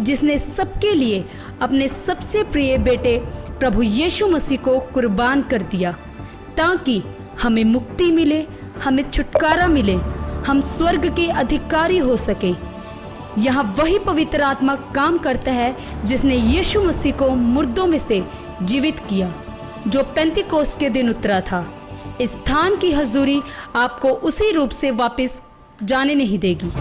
जिसने सबके लिए अपने सबसे प्रिय बेटे प्रभु यीशु मसीह को कुर्बान कर दिया, ताकि हमें मुक्ति मिले, हमें छुटकारा मिले, हम स्वर्ग के अधिकारी हो सकें। यहाँ वही पवित्र आत्मा काम करता है जिसने यीशु मसीह को मुर्दों में से जीवित किया, जो पेंतिकोस्त के दिन उतरा था। इस स्थान की हजूरी आपको उसी रूप से वापस जाने नहीं देगी।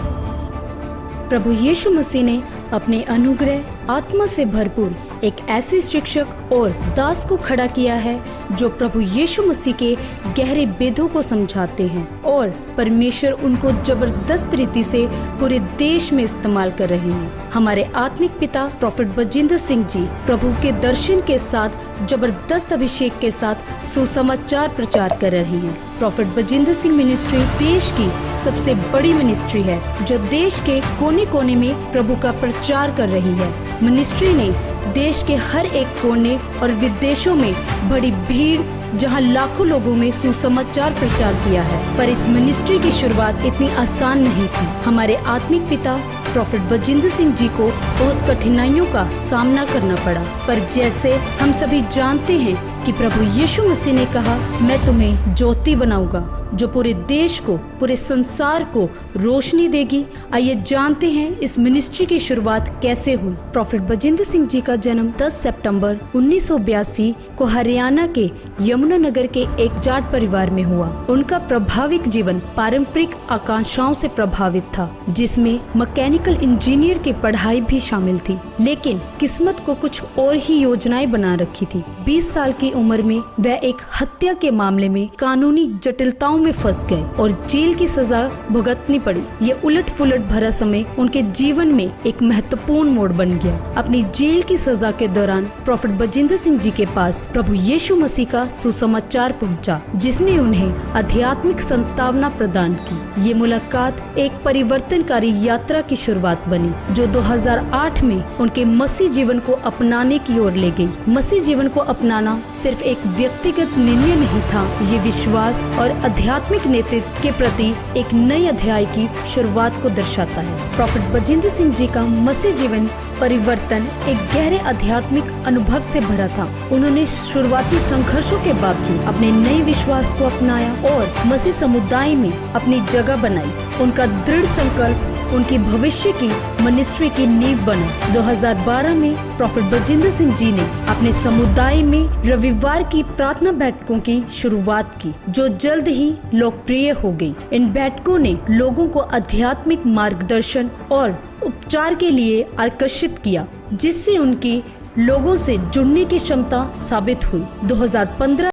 प्रभु यीशु मसीह ने अपने अनुग्रह आत्मा से भरपूर एक ऐसे शिक्षक और दास को खड़ा किया है जो प्रभु यीशु मसीह के गहरे भेदों को समझाते हैं, और परमेश्वर उनको जबरदस्त रीति से पूरे देश में इस्तेमाल कर रहे हैं। हमारे आत्मिक पिता प्रोफेट बजिंदर सिंह जी प्रभु के दर्शन के साथ जबरदस्त अभिषेक के साथ सुसमाचार प्रचार कर रहे हैं। प्रोफेट बजिंदर सिंह मिनिस्ट्री देश की सबसे बड़ी मिनिस्ट्री है जो देश के कोने कोने में प्रभु का प्रचार कर रही है। मिनिस्ट्री ने देश के हर एक कोने और विदेशों में बड़ी भीड़ जहां लाखों लोगों में सुसमाचार प्रचार किया है। पर इस मिनिस्ट्री की शुरुआत इतनी आसान नहीं थी। हमारे आत्मिक पिता प्रोफेट बजिंदर सिंह जी को बहुत कठिनाइयों का सामना करना पड़ा, पर जैसे हम सभी जानते हैं कि प्रभु यीशु मसीह ने कहा, मैं तुम्हें ज्योति बनाऊंगा जो पूरे देश को, पूरे संसार को रोशनी देगी। आइए जानते हैं इस मिनिस्ट्री की शुरुआत कैसे हुई। प्रोफेट बजिंदर सिंह जी का जन्म 10 सितंबर 1982 को हरियाणा के यमुनानगर के एक जाट परिवार में हुआ। उनका प्रभाविक जीवन पारंपरिक आकांक्षाओं से प्रभावित था, जिसमें मैकेनिकल इंजीनियर की पढ़ाई भी शामिल थी, लेकिन किस्मत को कुछ और ही योजनाएं बना रखी थी। 20 साल की उम्र में वह एक हत्या के मामले में कानूनी जटिलताओं में फंस गए और जेल की सजा भुगतनी पड़ी। ये उलट पुलट भरा समय उनके जीवन में एक महत्वपूर्ण मोड़ बन गया। अपनी जेल की सजा के दौरान प्रोफेट बजिंदर सिंह जी के पास प्रभु यीशु मसीह का सुसमाचार पहुंचा, जिसने उन्हें आध्यात्मिक संतावना प्रदान की। ये मुलाकात एक परिवर्तनकारी यात्रा की शुरुआत बनी, जो 2008 में उनके मसीह जीवन को अपनाने की ओर ले गई। मसीह जीवन को अपनाना सिर्फ एक व्यक्तिगत निर्णय नहीं था, ये विश्वास और आध्यात्मिक नेतृत्व के प्रति एक नए अध्याय की शुरुआत को दर्शाता है। प्रोफेट बजिंदर सिंह जी का मसीह जीवन परिवर्तन एक गहरे आध्यात्मिक अनुभव से भरा था। उन्होंने शुरुआती संघर्षों के बावजूद अपने नए विश्वास को अपनाया और मसीह समुदाय में अपनी जगह बनाई। उनका दृढ़ संकल्प उनकी भविष्य की मिनिस्ट्री की नींव बना। 2012 में प्रोफेट बजिंदर सिंह जी ने अपने समुदाय में रविवार की प्रार्थना बैठकों की शुरुआत की, जो जल्द ही लोकप्रिय हो गई। इन बैठकों ने लोगों को आध्यात्मिक मार्गदर्शन और उपचार के लिए आकर्षित किया, जिससे उनकी लोगों से जुड़ने की क्षमता साबित हुई। 2015